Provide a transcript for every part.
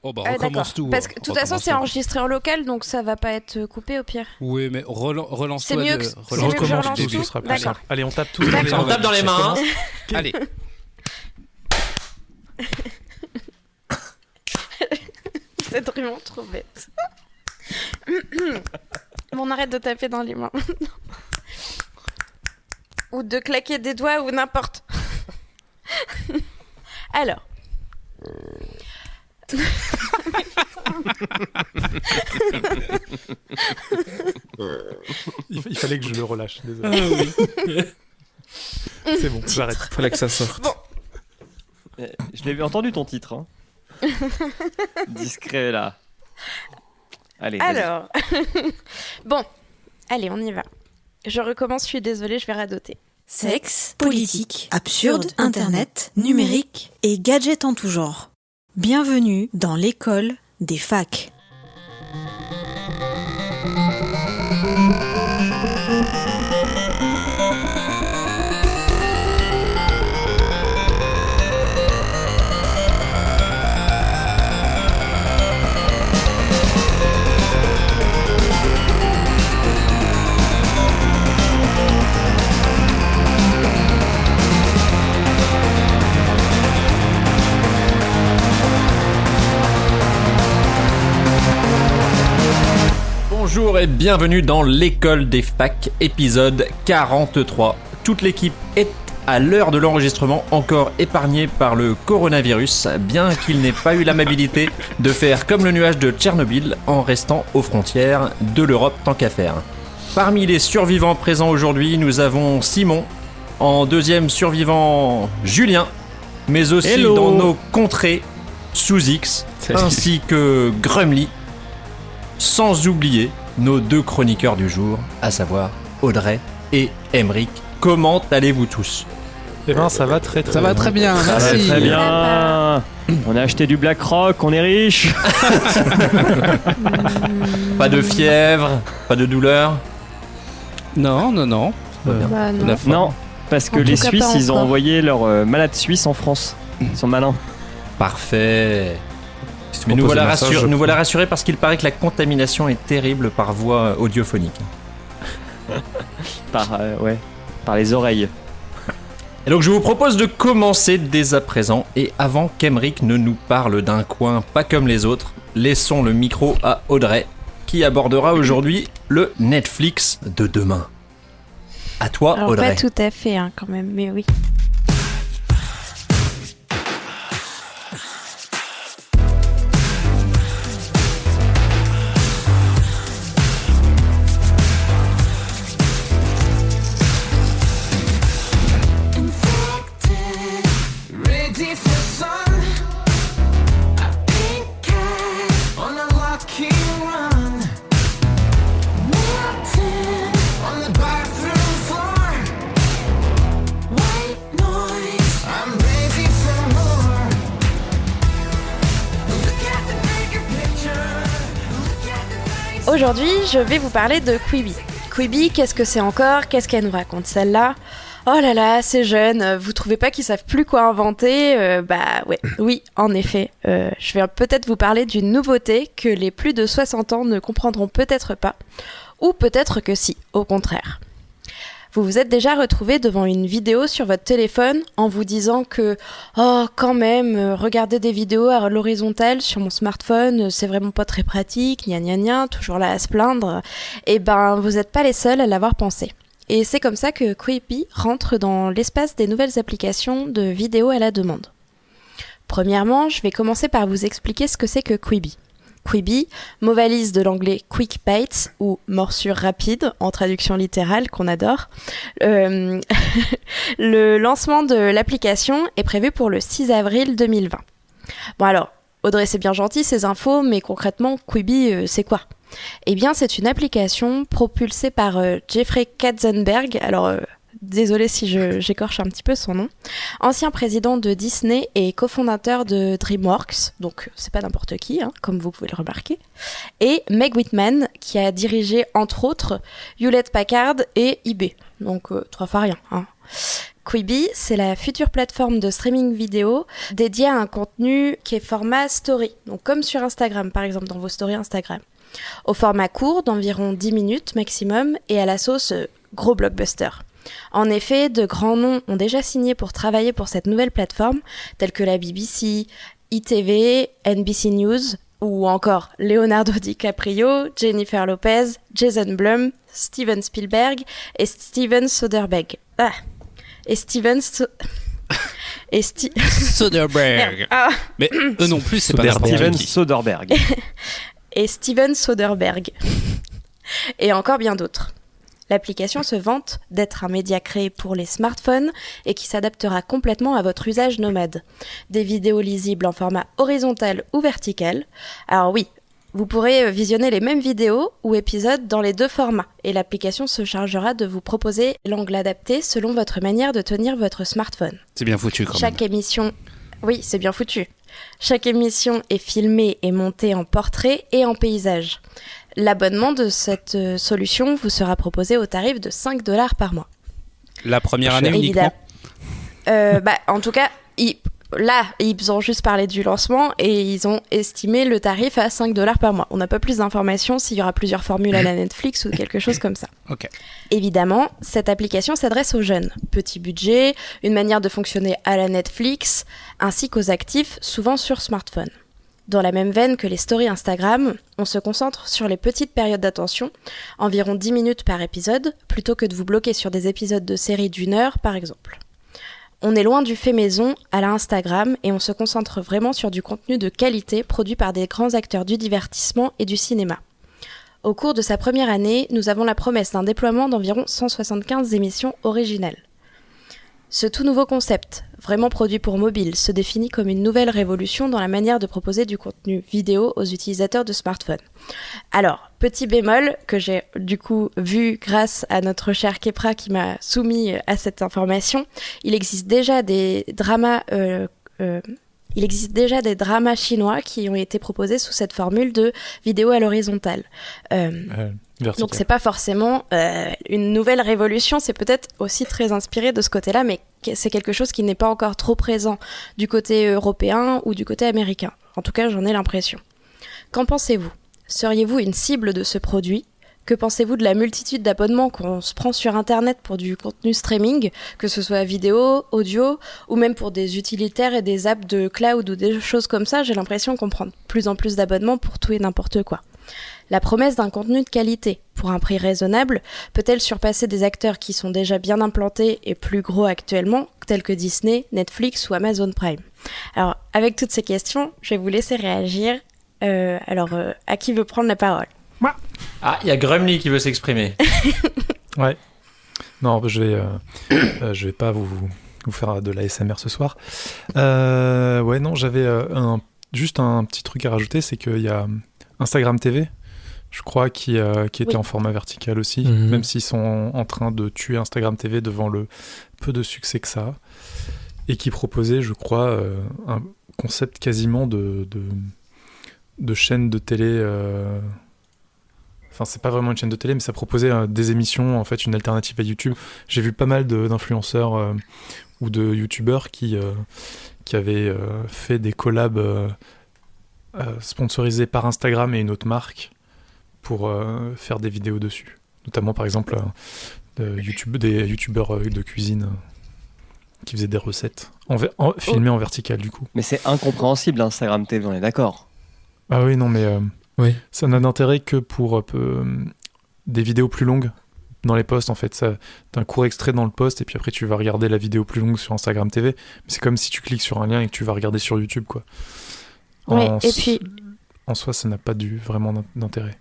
Oh bah recommence tout. Parce que de toute façon c'est enregistré en local, donc ça va pas être coupé au pire. Oui, mais relance-toi. C'est mieux que je relance tout, ce sera plus D'accord. simple. Allez, on tape tous dans les mains. On tape dans les mains. Allez. C'est vraiment trop bête. Bon, on arrête de taper dans les mains. Ou de claquer des doigts ou n'importe. Alors. Il fallait que je le relâche, désolé. C'est bon, j'arrête. Fallait que ça sorte. Bon. Je l'avais entendu ton titre. Hein. Discret là. Allez. Alors. Bon. Allez, on y va. Je recommence, je suis désolée, je vais radoter. Sexe, politique, absurde, internet, numérique et gadgets en tout genre. Bienvenue dans l'école des facs. Bonjour et bienvenue dans l'école des facs, épisode 43. Toute l'équipe est à l'heure de l'enregistrement encore épargnée par le coronavirus, bien qu'il n'ait pas eu l'amabilité de faire comme le nuage de Tchernobyl en restant aux frontières de l'Europe tant qu'à faire. Parmi les survivants présents aujourd'hui, nous avons Simon, en deuxième survivant Julien, mais aussi Hello. dans nos contrées sous X, ainsi que Grumly, sans oublier nos deux chroniqueurs du jour, à savoir Audrey et Emeric. Comment allez-vous tous ? Eh ben, ça va très Ça va très bien, Ça va merci. très bien. On a acheté du BlackRock, on est riche. Pas de fièvre, pas de douleur ? Non. Bah, non. Non, parce que En les tout cas, Suisses, pas ils ont encore. envoyé leurs malades suisses en France. Ils sont malins. Parfait. Mais nous voilà rassurés parce qu'il paraît que la contamination est terrible par voie audiophonique. Par les oreilles. Et donc je vous propose de commencer dès à présent, et avant qu'Emeric ne nous parle d'un coin pas comme les autres, laissons le micro à Audrey, qui abordera aujourd'hui le Netflix de demain. À toi, Alors, Audrey. pas tout à fait, hein, quand même, mais oui. Ready for sun, a pink cat on a lucky run, melting on the bathroom floor, white noise, I'm ready for more. Look at the bigger picture, look at the nice. Aujourd'hui, je vais vous parler de Quibi. Quibi, qu'est-ce que c'est encore ? Qu'est-ce qu'elle nous raconte celle-là ? Oh là là, ces jeunes, vous trouvez pas qu'ils savent plus quoi inventer ? Bah ouais, oui, en effet. Je vais peut-être vous parler d'une nouveauté que les plus de 60 ans ne comprendront peut-être pas. Ou peut-être que si, au contraire. Vous vous êtes déjà retrouvé devant une vidéo sur votre téléphone en vous disant que « Oh, quand même, regarder des vidéos à l'horizontale sur mon smartphone, c'est vraiment pas très pratique, gna gna gna, toujours là à se plaindre. » Eh ben, vous n'êtes pas les seuls à l'avoir pensé. Et c'est comme ça que Quibi rentre dans l'espace des nouvelles applications de vidéos à la demande. Premièrement, je vais commencer par vous expliquer ce que c'est que Quibi. Quibi, mot valise de l'anglais Quick Bites ou morsure rapide en traduction littérale qu'on adore. Le lancement de l'application est prévu pour le 6 avril 2020. Bon alors, Audrey, c'est bien gentil ces infos, mais concrètement, Quibi, c'est quoi ? Eh bien, c'est une application propulsée par Jeffrey Katzenberg. Alors, désolée si j'écorche un petit peu son nom. Ancien président de Disney et cofondateur de DreamWorks. Donc, c'est pas n'importe qui, hein, comme vous pouvez le remarquer. Et Meg Whitman, qui a dirigé, entre autres, Hewlett Packard et eBay. Donc, 3 fois rien. Hein. Quibi, c'est la future plateforme de streaming vidéo dédiée à un contenu qui est format story, donc comme sur Instagram par exemple, dans vos stories Instagram. Au format court d'environ 10 minutes maximum et à la sauce gros blockbuster. En effet, de grands noms ont déjà signé pour travailler pour cette nouvelle plateforme, tels que la BBC, ITV, NBC News, ou encore Leonardo DiCaprio, Jennifer Lopez, Jason Blum, Steven Spielberg et Steven Soderbergh. Soderbergh. Ah. Mais eux non plus, c'est pas Soderbergh. n'importe Steven qui. Soderbergh. Et Steven Soderbergh. Et encore bien d'autres. L'application se vante d'être un média créé pour les smartphones et qui s'adaptera complètement à votre usage nomade. Des vidéos lisibles en format horizontal ou vertical. Alors oui, vous pourrez visionner les mêmes vidéos ou épisodes dans les deux formats et l'application se chargera de vous proposer l'angle adapté selon votre manière de tenir votre smartphone. C'est bien foutu quand même. Chaque émission... Oui, c'est bien foutu. Chaque émission est filmée et montée en portrait et en paysage. L'abonnement de cette solution vous sera proposé au tarif de 5 $ par mois. La première année uniquement. En tout cas, ils ont juste parlé du lancement et ils ont estimé le tarif à 5 $ par mois. On n'a pas plus d'informations s'il y aura plusieurs formules à la Netflix ou quelque chose comme ça. Ok. Évidemment, cette application s'adresse aux jeunes. Petit budget, une manière de fonctionner à la Netflix, ainsi qu'aux actifs, souvent sur smartphone. Dans la même veine que les stories Instagram, on se concentre sur les petites périodes d'attention, environ 10 minutes par épisode, plutôt que de vous bloquer sur des épisodes de séries d'1 heure, par exemple. On est loin du fait maison à la Instagram et on se concentre vraiment sur du contenu de qualité produit par des grands acteurs du divertissement et du cinéma. Au cours de sa première année, nous avons la promesse d'un déploiement d'environ 175 émissions originales. Ce tout nouveau concept, vraiment produit pour mobile, se définit comme une nouvelle révolution dans la manière de proposer du contenu vidéo aux utilisateurs de smartphones. Alors, petit bémol que j'ai du coup vu grâce à notre cher Kepra qui m'a soumis à cette information, il existe déjà des dramas chinois qui ont été proposés sous cette formule de vidéo à l'horizontale. Vertical. Donc c'est pas forcément une nouvelle révolution, c'est peut-être aussi très inspiré de ce côté-là, mais c'est quelque chose qui n'est pas encore trop présent du côté européen ou du côté américain. En tout cas, j'en ai l'impression. Qu'en pensez-vous ? Seriez-vous une cible de ce produit ? Que pensez-vous de la multitude d'abonnements qu'on se prend sur Internet pour du contenu streaming, que ce soit vidéo, audio, ou même pour des utilitaires et des apps de cloud ou des choses comme ça ? J'ai l'impression qu'on prend de plus en plus d'abonnements pour tout et n'importe quoi. La promesse d'un contenu de qualité, pour un prix raisonnable, peut-elle surpasser des acteurs qui sont déjà bien implantés et plus gros actuellement, tels que Disney, Netflix ou Amazon Prime ? Alors, avec toutes ces questions, je vais vous laisser réagir. À qui veut prendre la parole ? Ah, il y a Grumly qui veut s'exprimer. Ouais. Non, je vais pas vous faire de l'ASMR ce soir. Ouais, non, j'avais juste un petit truc à rajouter, c'est qu'il y a Instagram TV, je crois, qui était en format vertical aussi, même s'ils sont en train de tuer Instagram TV devant le peu de succès que ça a, et qui proposait, je crois, un concept quasiment de chaîne de télé... Enfin, c'est pas vraiment une chaîne de télé, mais ça proposait des émissions, en fait, une alternative à YouTube. J'ai vu pas mal d'influenceurs ou de YouTubeurs qui avaient fait des collabs sponsorisés par Instagram et une autre marque pour faire des vidéos dessus. Notamment, par exemple, des YouTubeurs de cuisine qui faisaient des recettes filmées en vertical, du coup. Mais c'est incompréhensible, Instagram TV, on est d'accord. Ah oui, non, mais... Oui. Ça n'a d'intérêt que pour des vidéos plus longues dans les posts, en fait. T'as un court extrait dans le post et puis après tu vas regarder la vidéo plus longue sur Instagram TV. Mais c'est comme si tu cliques sur un lien et que tu vas regarder sur YouTube, quoi. En soi, ça n'a pas vraiment d'intérêt.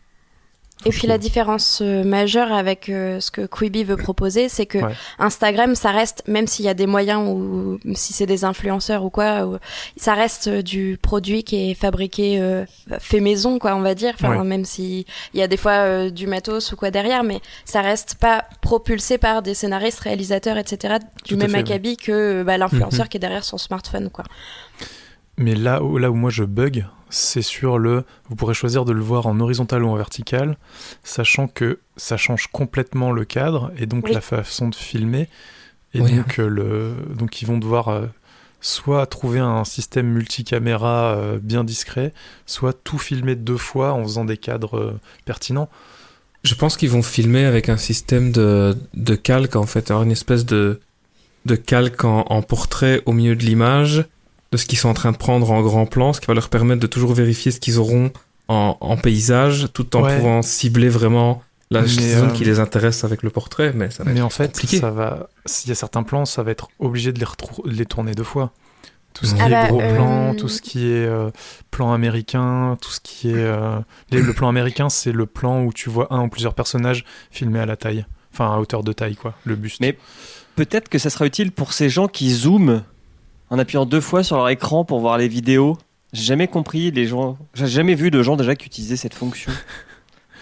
Et puis la différence majeure avec ce que Quibi veut proposer, c'est que Instagram, ça reste, même s'il y a des moyens ou si c'est des influenceurs ou quoi, ça reste du produit qui est fabriqué, fait maison, quoi, on va dire. Enfin, même s'il y a des fois du matos ou quoi derrière, mais ça reste pas propulsé par des scénaristes, réalisateurs, etc. du même acabit que l'influenceur qui est derrière son smartphone, quoi. Mais là où moi je bug, c'est sur vous pourrez choisir de le voir en horizontal ou en vertical, sachant que ça change complètement le cadre et donc la façon de filmer. Et Oui. donc ils vont devoir soit trouver un système multicaméra bien discret, soit tout filmer 2 fois en faisant des cadres pertinents. Je pense qu'ils vont filmer avec un système de calque, en fait. Alors, une espèce de calque en portrait au milieu de l'image, de ce qu'ils sont en train de prendre en grand plan, ce qui va leur permettre de toujours vérifier ce qu'ils auront en paysage, tout en pouvant cibler vraiment la zone qui les intéresse avec le portrait. Mais ça va être en fait, compliqué. s'il y a certains plans, ça va être obligé de les tourner 2 fois. Tout ce qui Ah est bah, gros plan, tout ce qui est plan américain, tout ce qui est... le plan américain, c'est le plan où tu vois un ou plusieurs personnages filmés à la taille. Enfin, à hauteur de taille, quoi, le buste. Mais peut-être que ça sera utile pour ces gens qui zooment en appuyant 2 fois sur leur écran pour voir les vidéos. J'ai jamais compris j'ai jamais vu de gens déjà qui utilisaient cette fonction.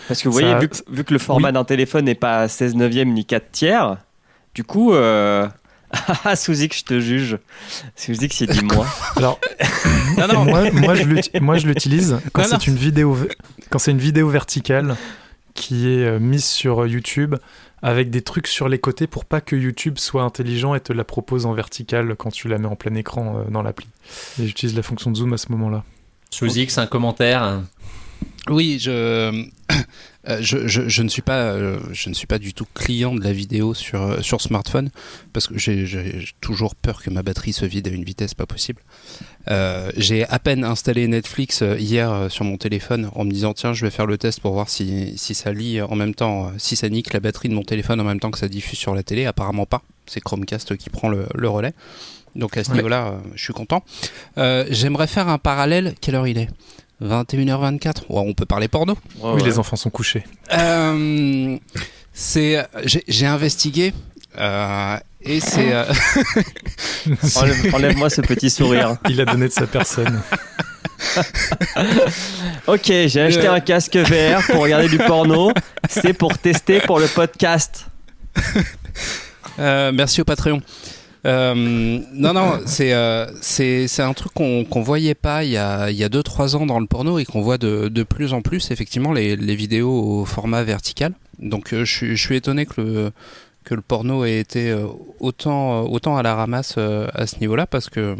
Parce que vous voyez, vu que le format d'un téléphone n'est pas 16 neuvième ni 4 tiers, du coup... Souzik, je te juge. Souzik, c'est dit moi. Alors, Non. moi je l'utilise quand c'est une vidéo verticale qui est mise sur YouTube avec des trucs sur les côtés pour pas que YouTube soit intelligent et te la propose en verticale quand tu la mets en plein écran dans l'appli. Et j'utilise la fonction de zoom à ce moment-là. Souzix, un commentaire. Oui, je ne suis pas du tout client de la vidéo sur smartphone parce que j'ai toujours peur que ma batterie se vide à une vitesse pas possible. J'ai à peine installé Netflix hier sur mon téléphone en me disant tiens, je vais faire le test pour voir si ça lit en même temps, si ça nique la batterie de mon téléphone en même temps que ça diffuse sur la télé. Apparemment pas, c'est Chromecast qui prend le relais. Donc à ce niveau-là, je suis content. J'aimerais faire un parallèle. Quelle heure il est ? 21h24. Ouais, on peut parler porno. Oui, les enfants sont couchés. J'ai investigué et c'est. Enlève-moi ce petit sourire. Il a donné de sa personne. Ok, j'ai acheté un casque VR pour regarder du porno. C'est pour tester pour le podcast. Merci au Patreon. Non, c'est un truc qu'on voyait pas il y a 2-3 ans dans le porno et qu'on voit de plus en plus, effectivement, les vidéos au format vertical. Donc je suis étonné que le porno ait été autant à la ramasse à ce niveau-là, parce que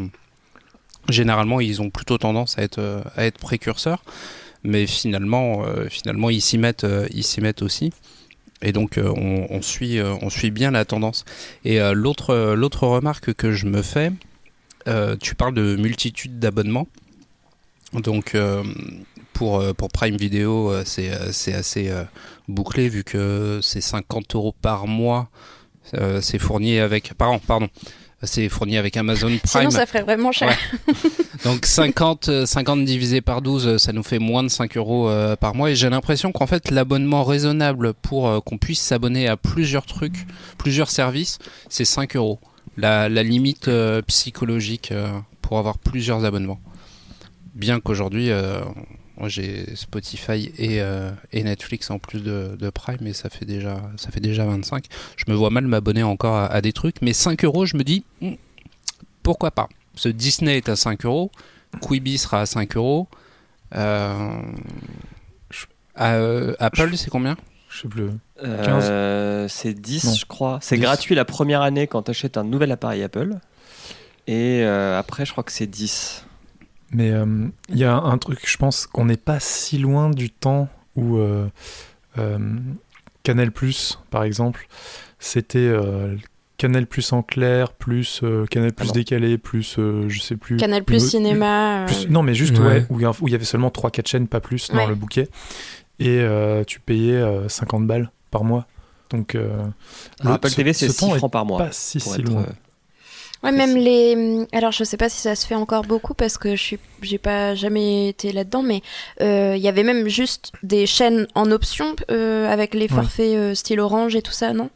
généralement ils ont plutôt tendance à être précurseurs, mais finalement ils s'y mettent aussi. Et donc on suit bien la tendance. Et l'autre remarque que je me fais, tu parles de multitude d'abonnements. Donc pour Prime Video, c'est assez bouclé vu que c'est 50 € par mois. C'est fourni avec pardon. C'est fourni avec Amazon Prime. Sinon, ça ferait vraiment cher. Ouais. Donc 50 divisé par 12, ça nous fait moins de 5 € par mois. Et j'ai l'impression qu'en fait, l'abonnement raisonnable pour qu'on puisse s'abonner à plusieurs trucs, plusieurs services, c'est 5 €. La limite psychologique pour avoir plusieurs abonnements. Bien qu'aujourd'hui, moi j'ai Spotify et Netflix en plus de Prime, et ça fait déjà 25. Je me vois mal m'abonner encore à des trucs, mais 5 €, je me dis pourquoi pas. Ce Disney est à 5 €, Quibi sera à 5 €. Apple, c'est combien ? Je sais plus. 15 c'est 10, non. Je crois. C'est 10. Gratuit la première année quand tu achètes un nouvel appareil Apple. Et après, je crois que c'est 10. Mais il y a un truc, je pense qu'on n'est pas si loin du temps où Canal+, par exemple, c'était Canal+ en clair, plus Canal+ décalé, plus je sais plus... Canal+ cinéma... non, mais juste où il y avait seulement 3-4 chaînes, pas plus, dans le bouquet. Et tu payais 50 balles par mois. Donc Apple TV, c'est 6 francs par mois. Pas si loin. Ouais, même les... Alors, je sais pas si ça se fait encore beaucoup parce que j'ai pas jamais été là-dedans, mais il y avait même juste des chaînes en option avec les forfaits style Orange et tout ça, non ?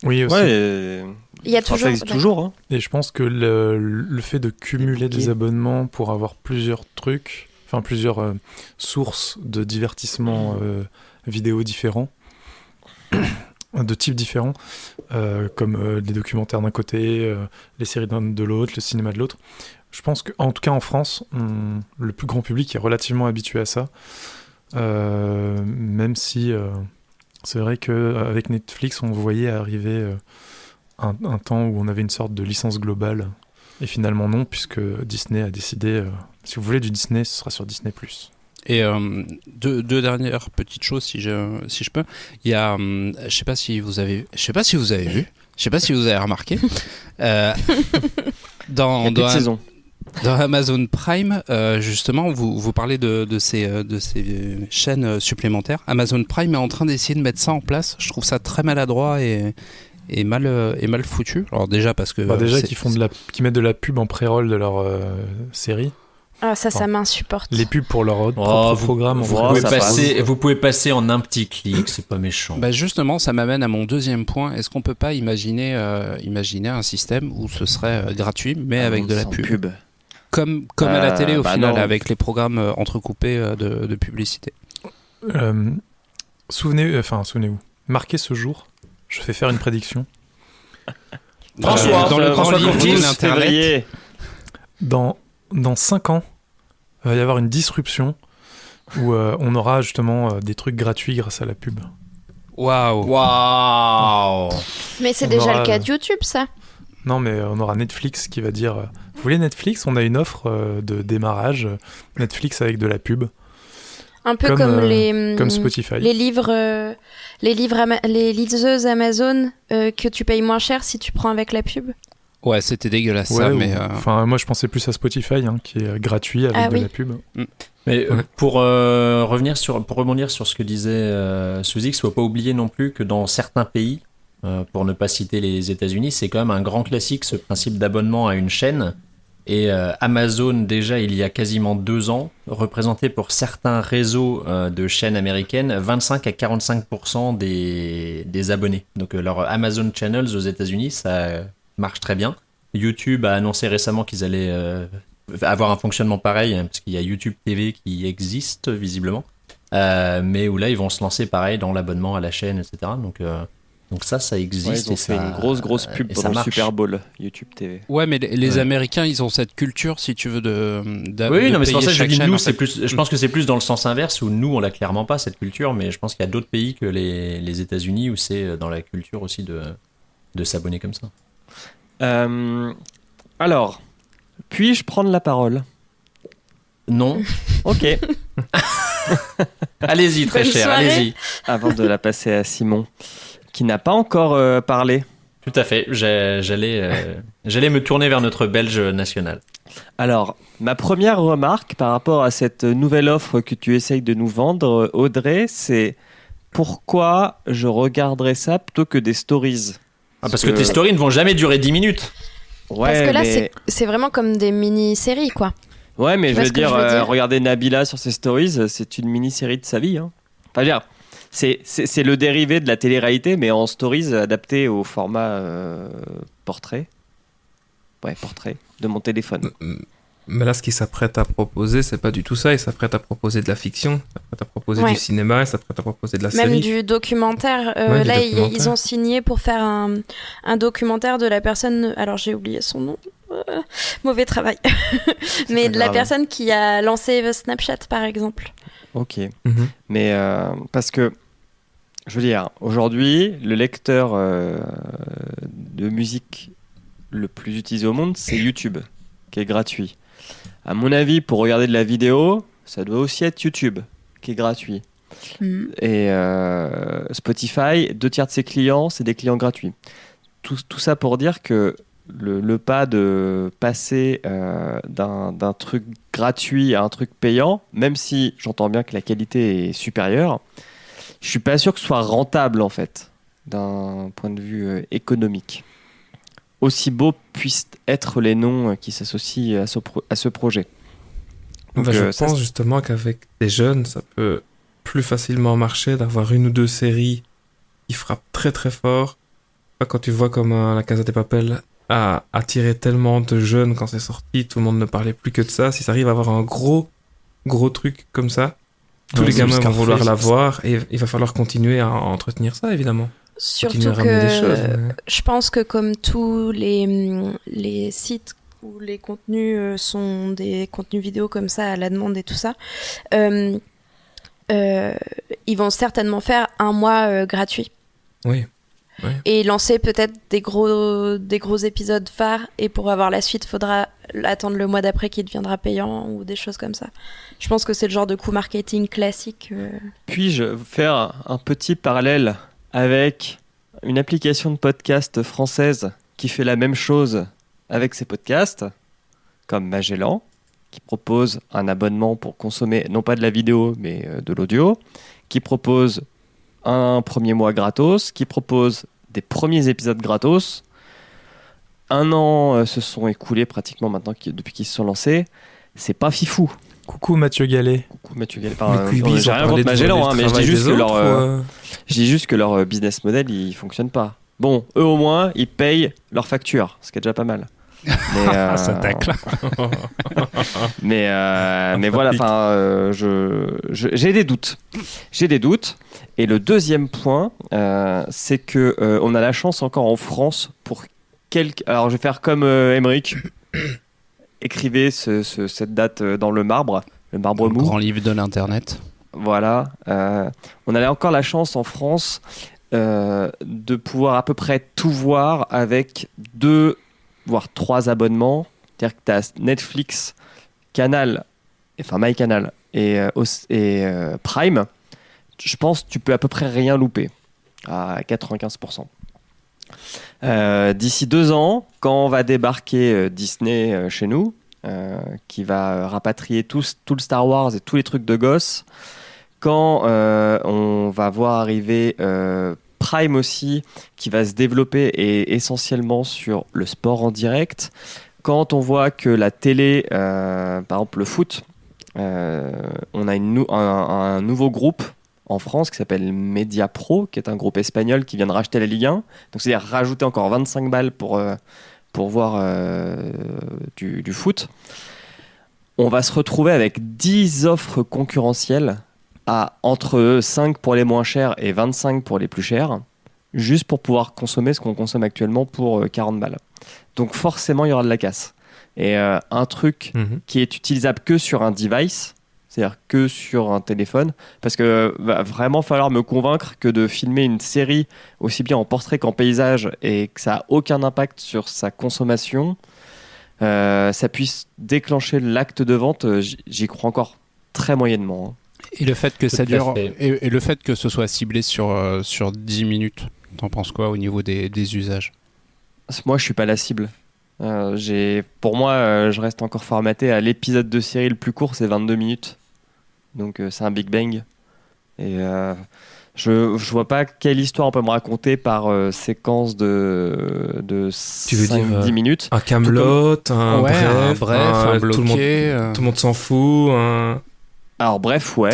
Oui, aussi. Ouais, il y a toujours... Ça existe toujours. Hein. Et je pense que le fait de cumuler des abonnements pour avoir plusieurs trucs, enfin plusieurs sources de divertissement vidéo différents, de types différents, comme les documentaires d'un côté, les séries de l'autre, le cinéma de l'autre. Je pense qu'en tout cas en France, le plus grand public est relativement habitué à ça, même si c'est vrai qu'avec Netflix, on voyait arriver un temps où on avait une sorte de licence globale. Et finalement non, puisque Disney a décidé, si vous voulez du Disney, ce sera sur Disney+. Et deux dernières petites choses si je peux. Il y a, je sais pas si vous avez vu, je sais pas si vous avez remarqué, Il y a plus de saison. dans Amazon Prime, justement, vous parlez de ces chaînes supplémentaires. Amazon Prime est en train d'essayer de mettre ça en place. Je trouve ça très maladroit et mal foutu. Alors déjà parce que Déjà qu'ils mettent de la pub en pré-roll de leur série. Ah, ça m'insupporte. Les pubs pour leur propre programme. Vous pouvez passer en un petit clic, c'est pas méchant. Bah justement, ça m'amène à mon deuxième point. Est-ce qu'on peut pas imaginer un système où ce serait gratuit, mais avec de la pub, comme à la télé au final, non. avec les programmes entrecoupés de publicité. Souvenez-vous, marquez ce jour. Je fais faire une prédiction. François, dans le grand François livre Courtis, d'Internet. Dans 5 ans, il va y avoir une disruption où on aura justement des trucs gratuits grâce à la pub. Waouh. Mais c'est On déjà aura, le cas de YouTube, ça. Non, mais on aura Netflix qui va dire vous voulez Netflix ? On a une offre de démarrage Netflix avec de la pub. Un peu comme comme Spotify. les liseuses Amazon que tu payes moins cher si tu prends avec la pub. Ouais, c'était dégueulasse ça, mais moi je pensais plus à Spotify qui est gratuit avec de la pub. Mais pour rebondir sur ce que disait Suzix, il faut pas oublier non plus que dans certains pays, pour ne pas citer les États-Unis, c'est quand même un grand classique ce principe d'abonnement à une chaîne. Et Amazon, déjà il y a quasiment 2 ans, représentait pour certains réseaux de chaînes américaines 25 à 45% des abonnés. Donc leur Amazon Channels aux États-Unis, ça marche très bien. YouTube a annoncé récemment qu'ils allaient avoir un fonctionnement pareil, parce qu'il y a YouTube TV qui existe visiblement, mais où là ils vont se lancer pareil dans l'abonnement à la chaîne, etc. Donc ça existe. Ils ont fait une grosse pub pendant le Super Bowl, YouTube TV. Ouais, mais les Américains, ils ont cette culture, si tu veux, oui, non, mais c'est pour ça que je dis nous, c'est plus. Je pense que c'est plus dans le sens inverse où nous, on l'a clairement pas cette culture, mais je pense qu'il y a d'autres pays que les États-Unis où c'est dans la culture aussi de s'abonner comme ça. Alors, puis-je prendre la parole ? Non. Ok. Allez-y, très Bonne cher, soirée. allez-y. Avant de la passer à Simon, qui n'a pas encore parlé. Tout à fait. J'allais me tourner vers notre Belge national. Alors, ma première remarque par rapport à cette nouvelle offre que tu essayes de nous vendre, Audrey, c'est pourquoi je regarderais ça plutôt que des stories ? Parce que tes stories ne vont jamais durer 10 minutes. Ouais, Parce que là, mais... c'est vraiment comme des mini-séries, quoi. Ouais, mais Tu je vois veux ce que dire, je veux dire regardez Nabila sur ses stories, c'est une mini-série de sa vie. Enfin, je veux dire, c'est le dérivé de la télé-réalité, mais en stories adapté au format portrait. Ouais, portrait de mon téléphone. Mais là, ce qu'il s'apprête à proposer, c'est pas du tout ça. Il s'apprête à proposer de la fiction, il s'apprête à proposer Ouais. du cinéma, il s'apprête à proposer de la Même série. du documentaire. Ouais, du là, documentaire. ils ont signé pour faire un documentaire de la personne. Alors, j'ai oublié son nom. Mauvais travail. Mais pas de la grave. personne qui a lancé Snapchat, par exemple. Ok. Mhm. Mais parce que, je veux dire, aujourd'hui, le lecteur de musique le plus utilisé au monde, c'est YouTube, qui est gratuit. À mon avis, pour regarder de la vidéo, ça doit aussi être YouTube, qui est gratuit. Et Spotify, 2/3 de ses clients, c'est des clients gratuits. Tout ça pour dire que le pas de passer d'un truc gratuit à un truc payant, même si j'entends bien que la qualité est supérieure, je suis pas sûr que ce soit rentable en fait, d'un point de vue économique. Aussi beaux puissent être les noms qui s'associent à ce projet. Donc, Je ça, pense justement qu'avec des jeunes, ça peut plus facilement marcher d'avoir 1 ou 2 séries qui frappent très très fort. Quand tu vois comme La Casa de Papel a attiré tellement de jeunes quand c'est sorti, tout le monde ne parlait plus que de ça. Si ça arrive à avoir un gros truc comme ça, tous les gamins vont vouloir la voir et il va falloir continuer à entretenir ça, évidemment. Surtout à ramener des choses, que mais- je pense que comme tous les sites où les contenus sont des contenus vidéo comme ça à la demande et tout ça, ils vont certainement faire un mois gratuit. Oui. Ouais. et lancer peut-être des gros épisodes phares, et pour avoir la suite, faudra attendre le mois d'après qui deviendra payant ou des choses comme ça. Je pense que c'est le genre de coup marketing classique. Puis-je faire un petit parallèle avec une application de podcast française qui fait la même chose avec ses podcasts, comme Magellan, qui propose un abonnement pour consommer non pas de la vidéo mais de l'audio, qui propose un premier mois gratos, qui propose des premiers épisodes gratos. 1 an se sont écoulés pratiquement maintenant depuis qu'ils se sont lancés. C'est pas fifou. Coucou Mathieu Gallet. Coucou Mathieu Gallet. Mais Quibi, ils J'ai ont rien parlé contre de Magellan, voler hein, le mais je dis travail juste des que leur, autres, je dis juste que leur business model il fonctionne pas. Bon, eux au moins ils payent leurs factures, ce qui est déjà pas mal. Mais, Ça tacle. mais voilà, enfin, j'ai des doutes. J'ai des doutes. Et le deuxième point, c'est que on a la chance encore en France pour quelques. Alors, je vais faire comme Emmerich. Écrivez cette date dans le marbre Le mou. grand livre de l'internet. Voilà. On a encore la chance en France de pouvoir à peu près tout voir avec 2 voire 3 abonnements. C'est-à-dire que tu as Netflix, Canal, enfin MyCanal et Prime. Je pense que tu peux à peu près rien louper à 95%. D'ici 2 ans, quand va débarquer Disney chez nous, qui va rapatrier tout le Star Wars et tous les trucs de gosse, quand on va voir arriver Prime aussi, qui va se développer et essentiellement sur le sport en direct, quand on voit que la télé, par exemple le foot, on a un nouveau groupe en France qui s'appelle Mediapro, qui est un groupe espagnol qui vient de racheter la Ligue 1. Donc c'est-à-dire rajouter encore 25 balles pour voir du foot. On va se retrouver avec 10 offres concurrentielles à entre 5 pour les moins chers et 25 pour les plus chers, juste pour pouvoir consommer ce qu'on consomme actuellement pour 40 balles. Donc forcément, il y aura de la casse. Et un truc qui est utilisable que sur un device, c'est-à-dire que sur un téléphone, parce que va vraiment falloir me convaincre que de filmer une série aussi bien en portrait qu'en paysage et que ça n'a aucun impact sur sa consommation, ça puisse déclencher l'acte de vente, j'y crois encore très moyennement. Et le fait que Tout ça à dure, fait. et le fait que ce soit ciblé sur 10 minutes, t'en penses quoi au niveau des usages? Moi, je suis pas la cible. Pour moi, je reste encore formaté à l'épisode de série le plus court, c'est 22 minutes. Donc c'est un Big Bang. Et je vois pas quelle histoire on peut me raconter par séquence de Tu veux 5-10 dire, minutes. Un Camelot, un Ouais, un bref, un tout le monde, bloqué. tout le monde s'en fout. Alors bref, ouais.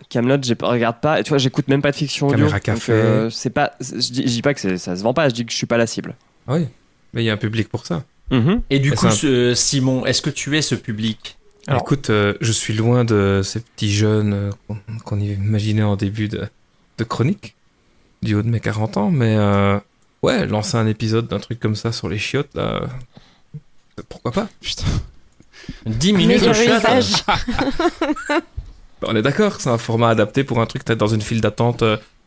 Camelot, regarde pas. Et tu vois, j'écoute même pas de fiction audio. Caméra Donc, café. c'est pas. Je dis pas que ça se vend pas. Je dis que je suis pas la cible. Ah oui, mais il y a un public pour ça. Et du Et coup, c'est Simon, est-ce que tu es ce public? Alors- Écoute, je suis loin de ces petits jeunes qu'on imaginait en début de chronique, du haut de mes 40 ans, mais ouais, lancer un épisode d'un truc comme ça sur les chiottes, là, pourquoi pas? Putain. 10 minutes au Meilleur chat. usage. On est d'accord, c'est un format adapté pour un truc, t'es dans une file d'attente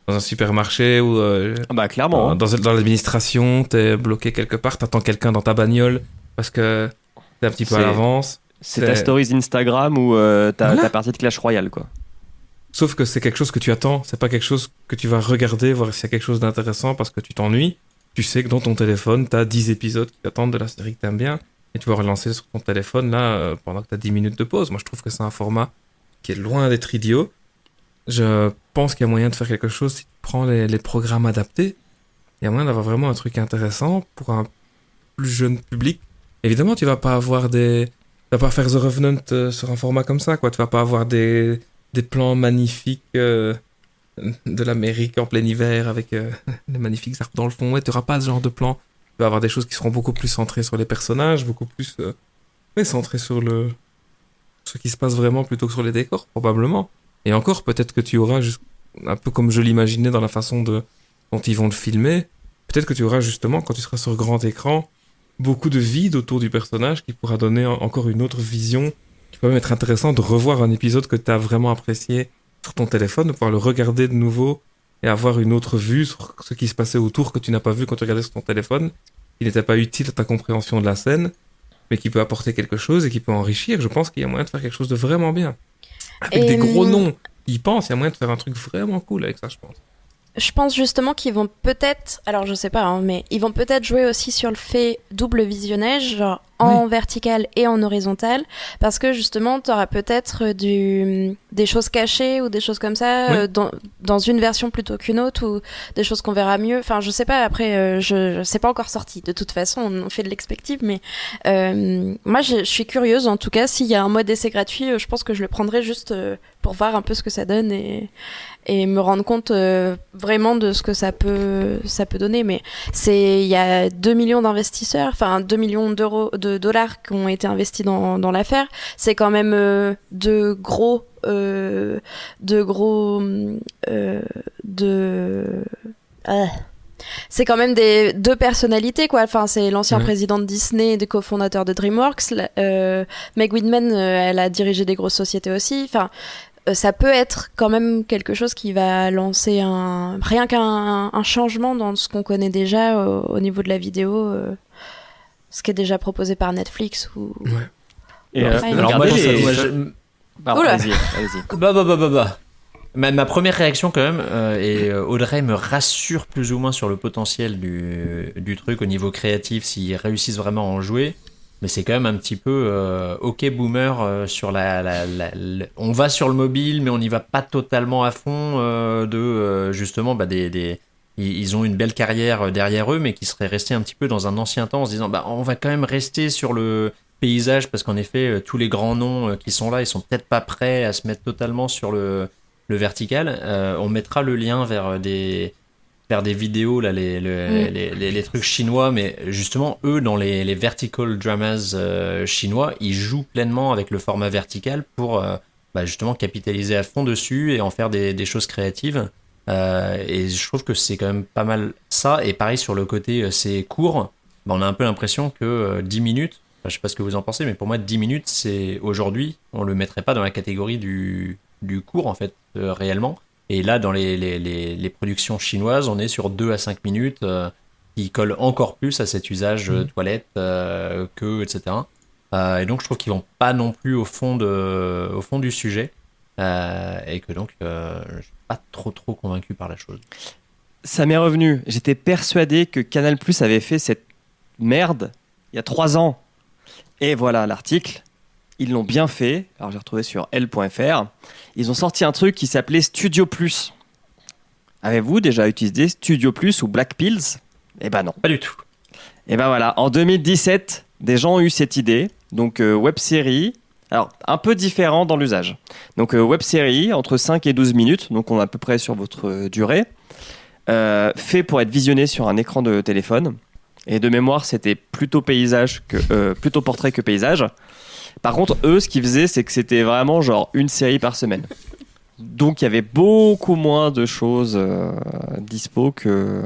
dans un supermarché ou Ah bah clairement. hein. dans l'administration, t'es bloqué quelque part, t'attends quelqu'un dans ta bagnole parce que t'es un petit peu à C'est- l'avance. C'est ta stories Instagram ou ta partie de Clash Royale, quoi. Sauf que c'est quelque chose que tu attends, c'est pas quelque chose que tu vas regarder, voir s'il y a quelque chose d'intéressant parce que tu t'ennuies. Tu sais que dans ton téléphone, t'as 10 épisodes qui t'attendent de la série que t'aimes bien et tu vas relancer sur ton téléphone là pendant que t'as 10 minutes de pause. Moi, je trouve que c'est un format qui est loin d'être idiot. Je pense qu'il y a moyen de faire quelque chose si tu prends les programmes adaptés. Il y a moyen d'avoir vraiment un truc intéressant pour un plus jeune public. Évidemment, tu vas pas avoir tu vas pas faire The Revenant sur un format comme ça, quoi. Tu vas pas avoir des plans magnifiques de l'Amérique en plein hiver avec les magnifiques arbres dans le fond. Ouais, tu n'auras pas ce genre de plan. Tu vas avoir des choses qui seront beaucoup plus centrées sur les personnages, beaucoup plus centrées sur ce qui se passe vraiment plutôt que sur les décors, probablement. Et encore, peut-être que tu auras, un peu comme je l'imaginais dans la façon dont ils vont le filmer, peut-être que tu auras justement, quand tu seras sur grand écran, beaucoup de vide autour du personnage qui pourra donner encore une autre vision, qui peut même être intéressant de revoir un épisode que tu as vraiment apprécié sur ton téléphone, de pouvoir le regarder de nouveau et avoir une autre vue sur ce qui se passait autour que tu n'as pas vu quand tu regardais sur ton téléphone, qui n'était pas utile à ta compréhension de la scène, mais qui peut apporter quelque chose et qui peut enrichir. Je pense qu'il y a moyen de faire quelque chose de vraiment bien. Avec Et des gros noms, ils pensent, il y a moyen de faire un truc vraiment cool avec ça, je pense. Je pense justement qu'ils vont peut-être, alors je sais pas, hein, mais ils vont peut-être jouer aussi sur le fait double visionnage, genre en vertical et en horizontal, parce que justement, tu auras peut-être des choses cachées ou des choses comme ça Oui. dans une version plutôt qu'une autre, ou des choses qu'on verra mieux. Enfin, je sais pas, après, je c'est pas encore sorti. De toute façon, on fait de l'expective, mais moi, je suis curieuse. En tout cas, s'il y a un mode essai gratuit, je pense que je le prendrai juste pour voir un peu ce que ça donne et me rendre compte vraiment de ce que ça peut donner. Mais il y a 2 millions d'investisseurs, enfin 2 millions de dollars qui ont été investis dans l'affaire. C'est quand même c'est quand même deux personnalités, quoi. Enfin, c'est l'ancien président de Disney et des cofondateurs de DreamWorks. Meg Whitman, elle a dirigé des grosses sociétés aussi. Enfin, ça peut être quand même quelque chose qui va lancer rien qu'un changement dans ce qu'on connaît déjà au niveau de la vidéo, ce qui est déjà proposé par Netflix ou. Ouais. Et Alors moi, Pardon, Oula. allez-y. Bah. Ma première réaction quand même, et Audrey me rassure plus ou moins sur le potentiel du truc au niveau créatif, s'ils réussissent vraiment à en jouer, mais c'est quand même un petit peu ok boomer sur on va sur le mobile, mais on n'y va pas totalement à fond justement ils ont une belle carrière derrière eux, mais qui seraient restés un petit peu dans un ancien temps en se disant on va quand même rester sur le paysage, parce qu'en effet tous les grands noms qui sont là, ils sont peut-être pas prêts à se mettre totalement sur le vertical. On mettra le lien vers des vidéos là, les trucs chinois, mais justement eux dans les vertical dramas chinois, ils jouent pleinement avec le format vertical pour justement capitaliser à fond dessus et en faire des choses créatives. Et je trouve que c'est quand même pas mal ça. Et pareil sur le côté c'est court, on a un peu l'impression que 10 minutes, je sais pas ce que vous en pensez, mais pour moi 10 minutes, c'est aujourd'hui on le mettrait pas dans la catégorie du court en fait, réellement. Et là dans les productions chinoises, on est sur 2 à 5 minutes qui collent encore plus à cet usage toilette etc. Et donc je trouve qu'ils vont pas non plus au fond du sujet, et que donc je suis pas trop convaincu par la chose. Ça m'est revenu. J'étais persuadé que Canal+ avait fait cette merde il y a 3 ans. Et voilà l'article. Ils l'ont bien fait. Alors j'ai retrouvé sur L.fr. Ils ont sorti un truc qui s'appelait Studio Plus. Avez-vous déjà utilisé Studio Plus ou Black Pills ? Eh ben non. Pas du tout. Et ben voilà. En 2017, des gens ont eu cette idée. Donc web-série. Alors un peu différent dans l'usage. Donc web-série entre 5 et 12 minutes. Donc on est à peu près sur votre durée. Fait pour être visionné sur un écran de téléphone. Et de mémoire, c'était plutôt plutôt portrait que paysage. Par contre, eux, ce qu'ils faisaient, c'est que c'était vraiment genre une série par semaine. Donc, il y avait beaucoup moins de choses dispo que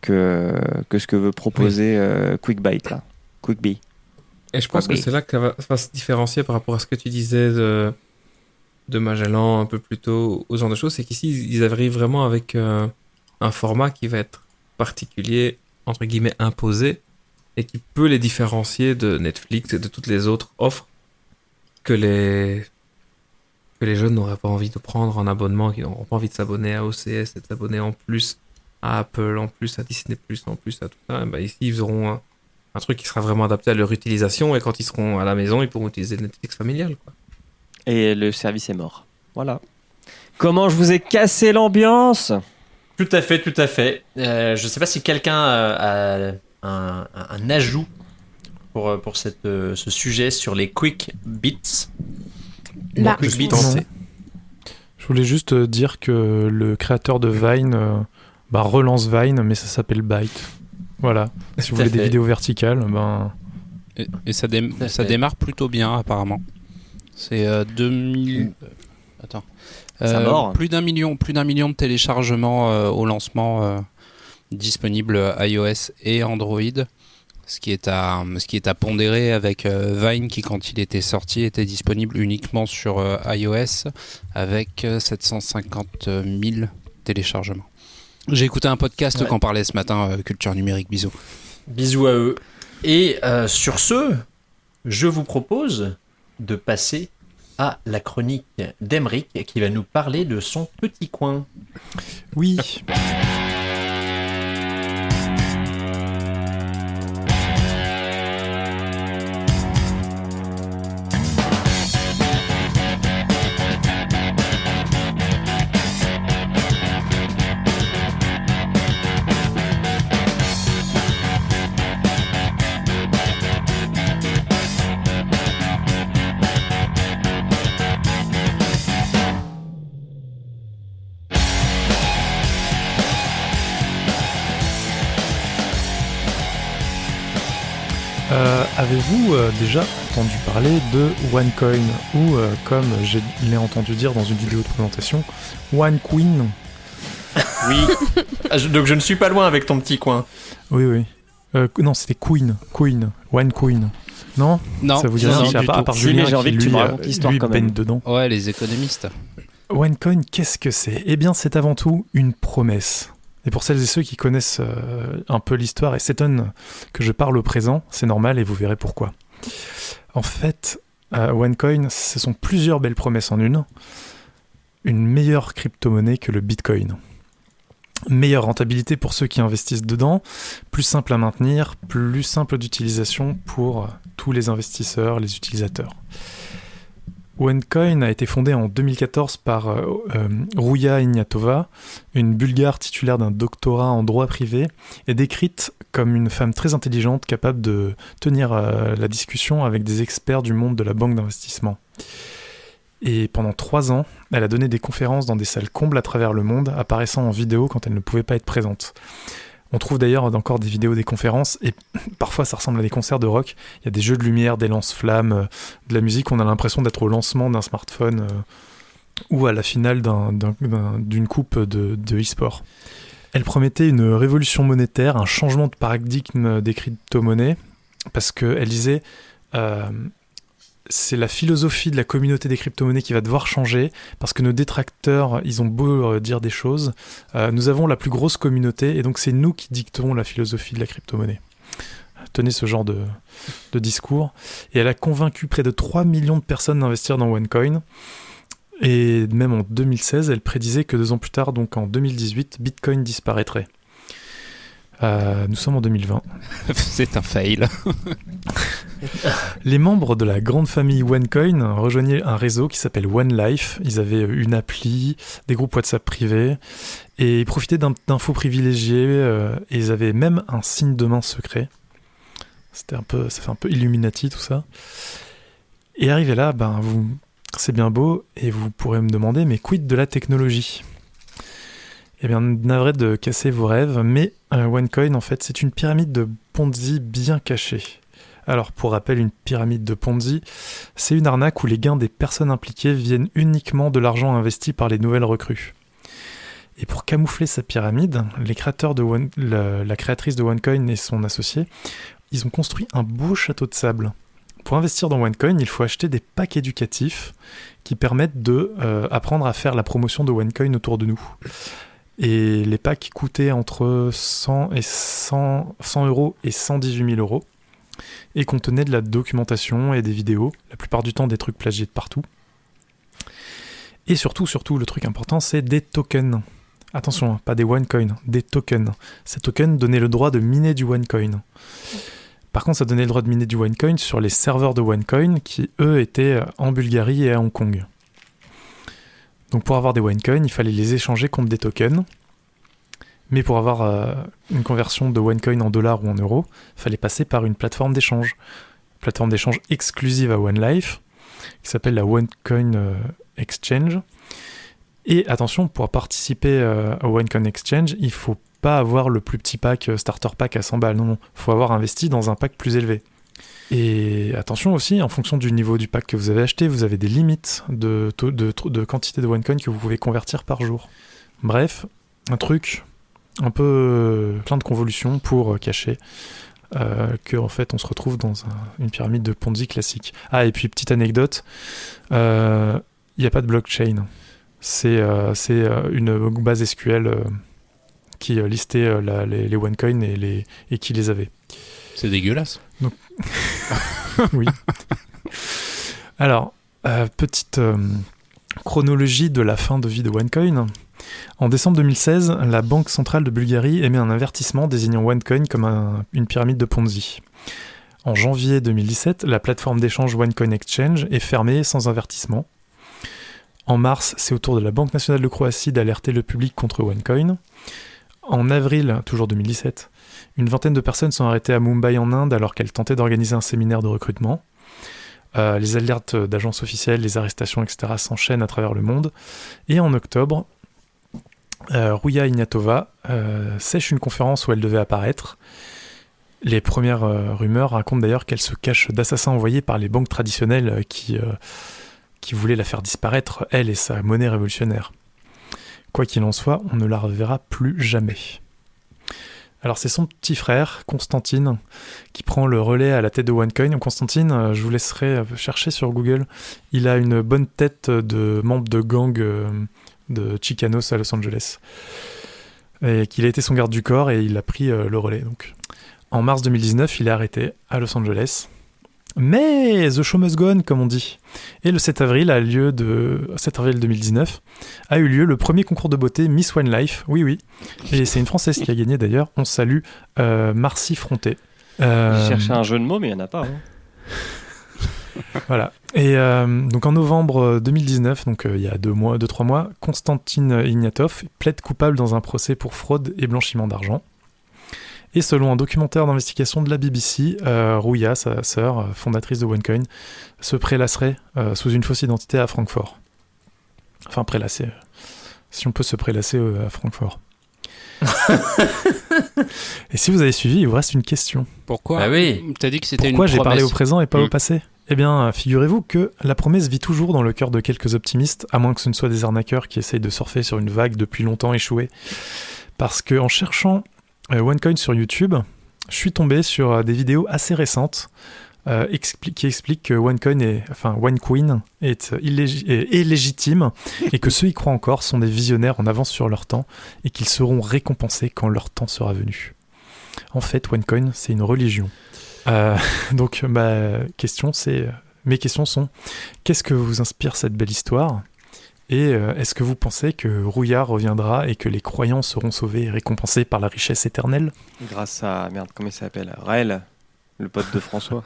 ce que veut proposer QuickBite, là. QuickBee. Et je pense que c'est là que ça va se différencier par rapport à ce que tu disais de Magellan un peu plus tôt, aux genre de choses. C'est qu'ici, ils arrivent vraiment avec un format qui va être particulier, entre guillemets, imposé, et qui peut les différencier de Netflix et de toutes les autres offres que les jeunes n'auraient pas envie de prendre en abonnement, qui n'auront pas envie de s'abonner à OCS et de s'abonner en plus à Apple, en plus à Disney+, en plus à tout ça. Et ici, ils auront un truc qui sera vraiment adapté à leur utilisation, et quand ils seront à la maison, ils pourront utiliser le Netflix familial, quoi. Et le service est mort. Voilà. Comment je vous ai cassé l'ambiance ? Tout à fait. Je sais pas si quelqu'un a un ajout pour ce sujet sur les quick bits. Là. Quick bits. Je voulais juste dire que le créateur de Vine relance Vine, mais ça s'appelle Byte. Voilà. Si vous voulez des vidéos verticales, Et ça démarre plutôt bien, apparemment. C'est 2000. Attends. Plus d'un million de téléchargements au lancement, disponibles iOS et Android. Ce qui est à pondérer avec Vine, qui quand il était sorti était disponible uniquement sur iOS, avec 750 000 téléchargement. J'ai écouté un podcast Ouais. qui en parlait ce matin, Culture Numérique, bisous. Bisous à eux. Et sur ce, je vous propose de passer à la chronique d'Emeric qui va nous parler de son petit coin. Oui. Avez-vous déjà entendu parler de OneCoin ou, comme je l'ai entendu dire dans une vidéo de présentation, OneQueen? Oui. Donc je ne suis pas loin avec ton petit coin. Oui, oui. Non, c'était Queen. OneQueen. Non, Non, ça vous dit non, rien? non, C'est à du part- à tout. part Si, Julien mais j'ai envie qui, que tu lui, me racontes l'histoire lui quand même. baigne dedans. Ouais, les économistes. OneCoin, qu'est-ce que c'est? Eh bien, c'est avant tout une promesse. Et pour celles et ceux qui connaissent un peu l'histoire et s'étonnent que je parle au présent, c'est normal et vous verrez pourquoi. En fait, OneCoin, ce sont plusieurs belles promesses en une. Une meilleure crypto-monnaie que le Bitcoin. Meilleure rentabilité pour ceux qui investissent dedans, plus simple à maintenir, plus simple d'utilisation pour tous les investisseurs, les utilisateurs. OneCoin a été fondé en 2014 par Rouya Ignatova, une Bulgare titulaire d'un doctorat en droit privé et décrite comme une femme très intelligente capable de tenir la discussion avec des experts du monde de la banque d'investissement. Et pendant 3 ans, elle a donné des conférences dans des salles combles à travers le monde, apparaissant en vidéo quand elle ne pouvait pas être présente. On trouve d'ailleurs encore des vidéos des conférences et parfois ça ressemble à des concerts de rock. Il y a des jeux de lumière, des lance-flammes, de la musique. On a l'impression d'être au lancement d'un smartphone ou à la finale d'une coupe de e-sport. Elle promettait une révolution monétaire, un changement de paradigme des crypto-monnaies parce qu'elle disait c'est la philosophie de la communauté des crypto-monnaies qui va devoir changer parce que nos détracteurs, ils ont beau dire des choses, nous avons la plus grosse communauté et donc c'est nous qui dictons la philosophie de la crypto-monnaie. Tenez ce genre de discours. Et elle a convaincu près de 3 millions de personnes d'investir dans OneCoin. Et même en 2016, elle prédisait que 2 ans plus tard, donc en 2018, Bitcoin disparaîtrait. Nous sommes en 2020. C'est un fail. Les membres de la grande famille OneCoin rejoignaient un réseau qui s'appelle OneLife. Ils avaient une appli, des groupes WhatsApp privés, et ils profitaient d'infos privilégiées, et ils avaient même un signe de main secret. Ça fait un peu Illuminati tout ça. Et arrivé là, c'est bien beau, et vous pourrez me demander, mais quid de la technologie ? Eh bien, navré de casser vos rêves, mais OneCoin, en fait, c'est une pyramide de Ponzi bien cachée. Alors, pour rappel, une pyramide de Ponzi, c'est une arnaque où les gains des personnes impliquées viennent uniquement de l'argent investi par les nouvelles recrues. Et pour camoufler sa pyramide, les créateurs de la créatrice de OneCoin et son associé, ils ont construit un beau château de sable. Pour investir dans OneCoin, il faut acheter des packs éducatifs qui permettent de apprendre à faire la promotion de OneCoin autour de nous. Et les packs coûtaient entre 100 euros et 118 000 euros et contenaient de la documentation et des vidéos, la plupart du temps des trucs plagiés de partout. Et surtout, le truc important, c'est des tokens. Attention, pas des OneCoin, des tokens. Ces tokens donnaient le droit de miner du OneCoin. Par contre, ça donnait le droit de miner du OneCoin sur les serveurs de OneCoin qui, eux, étaient en Bulgarie et à Hong Kong. Donc pour avoir des OneCoin, il fallait les échanger contre des tokens. Mais pour avoir une conversion de OneCoin en dollars ou en euros, il fallait passer par une plateforme d'échange. Plateforme d'échange exclusive à OneLife, qui s'appelle la OneCoin Exchange. Et attention, pour participer au OneCoin Exchange, il ne faut pas avoir le plus petit pack, starter pack à 100 balles. Non, il faut avoir investi dans un pack plus élevé. Et attention aussi, en fonction du niveau du pack que vous avez acheté, vous avez des limites de quantité de OneCoin que vous pouvez convertir par jour. Bref, un truc un peu plein de convolutions pour cacher que en fait on se retrouve dans une pyramide de Ponzi classique. Ah, et puis petite anecdote, il n'y a pas de blockchain. C'est une base SQL qui listait les OneCoin et qui les avait. C'est dégueulasse. Oui. Alors, petite chronologie de la fin de vie de OneCoin. En décembre 2016, la Banque centrale de Bulgarie émet un avertissement désignant OneCoin comme une pyramide de Ponzi. En janvier 2017, la plateforme d'échange OneCoin Exchange est fermée sans avertissement. En mars, c'est au tour de la Banque nationale de Croatie d'alerter le public contre OneCoin. En avril, toujours 2017, une vingtaine de personnes sont arrêtées à Mumbai en Inde alors qu'elles tentaient d'organiser un séminaire de recrutement. Les alertes d'agences officielles, les arrestations, etc. s'enchaînent à travers le monde. Et en octobre, Rouya Ignatova sèche une conférence où elle devait apparaître. Les premières rumeurs racontent d'ailleurs qu'elle se cache d'assassins envoyés par les banques traditionnelles qui voulaient la faire disparaître, elle et sa monnaie révolutionnaire. Quoi qu'il en soit, on ne la reverra plus jamais. Alors c'est son petit frère, Constantine, qui prend le relais à la tête de OneCoin. Constantine, je vous laisserai chercher sur Google. Il a une bonne tête de membre de gang de Chicanos à Los Angeles. Et qu'il a été son garde du corps et il a pris le relais. Donc. En mars 2019, il est arrêté à Los Angeles. Mais the show must go on, comme on dit. Et le 7 avril 2019, a eu lieu le premier concours de beauté Miss One Life. Oui. Et c'est une Française qui a gagné d'ailleurs. On salue Marcy Fronté. J'ai cherché un jeu de mots, mais il n'y en a pas. Hein. Voilà. Et donc en novembre 2019, donc il y a 2-3 mois, Konstantin Ignatov plaide coupable dans un procès pour fraude et blanchiment d'argent. Et selon un documentaire d'investigation de la BBC, Rouya, sa sœur, fondatrice de OneCoin, se prélasserait sous une fausse identité à Francfort. Enfin, prélasser. Si on peut se prélasser à Francfort. Et si vous avez suivi, il vous reste une question. Pourquoi Bah oui. T'as dit que c'était une Pourquoi promesse. j'ai parlé au présent et pas au passé ? Eh bien, figurez-vous que la promesse vit toujours dans le cœur de quelques optimistes, à moins que ce ne soient des arnaqueurs qui essayent de surfer sur une vague depuis longtemps échouée. Parce qu'en cherchant OneCoin sur YouTube, je suis tombé sur des vidéos assez récentes qui expliquent que OneCoin est légitime et que ceux y croient encore sont des visionnaires en avance sur leur temps et qu'ils seront récompensés quand leur temps sera venu. En fait, OneCoin, c'est une religion. Donc, mes questions sont qu'est-ce que vous inspire cette belle histoire ? Et est-ce que vous pensez que Rouya reviendra et que les croyants seront sauvés et récompensés par la richesse éternelle ? Grâce à... Merde, comment il s'appelle ? Raël, le pote de François.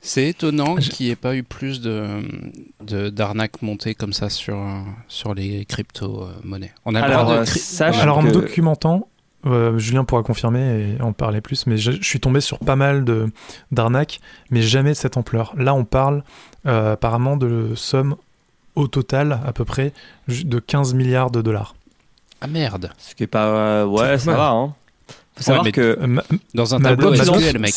C'est étonnant qu'il n'y ait pas eu plus d'arnaques montées comme ça sur les crypto-monnaies. On a le droit de Alors en me documentant, Julien pourra confirmer et en parler plus, mais je suis tombé sur pas mal d'arnaques, mais jamais de cette ampleur. Là, on parle apparemment de sommes au total, à peu près, de 15 milliards de dollars. Ah merde. Ce qui est pas... ouais, ça va, hein. Faut savoir que... Dans un tableau SQL, mec.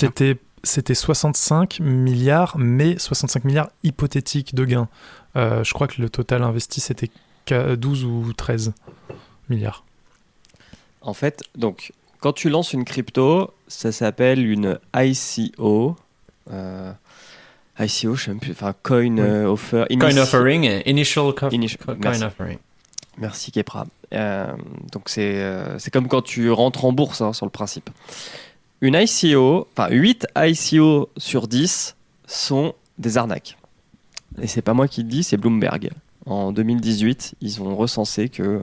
C'était 65 milliards, mais 65 milliards hypothétiques de gains. Je crois que le total investi, c'était 12 ou 13 milliards. En fait, donc, quand tu lances une crypto, ça s'appelle une ICO. ICO, je sais même plus. Enfin, Coin Offer. Coin Offering, Initial Coin Merci. Offering. Merci, Kepra. Donc, c'est comme quand tu rentres en bourse, hein, sur le principe. Une ICO, enfin 8 ICO sur 10 sont des arnaques. Et c'est pas moi qui le dis, c'est Bloomberg. En 2018, ils ont recensé que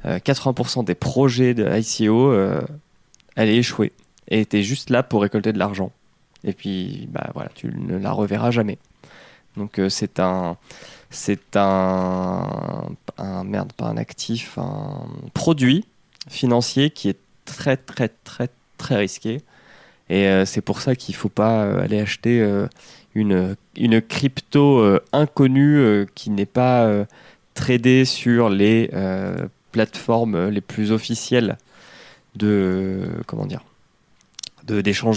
80% des projets de ICO allaient échouer et étaient juste là pour récolter de l'argent. Et puis, voilà, tu ne la reverras jamais. Donc c'est un produit financier qui est très très très très risqué. Et c'est pour ça qu'il ne faut pas aller acheter une crypto inconnue qui n'est pas tradée sur les plateformes les plus officielles d'échange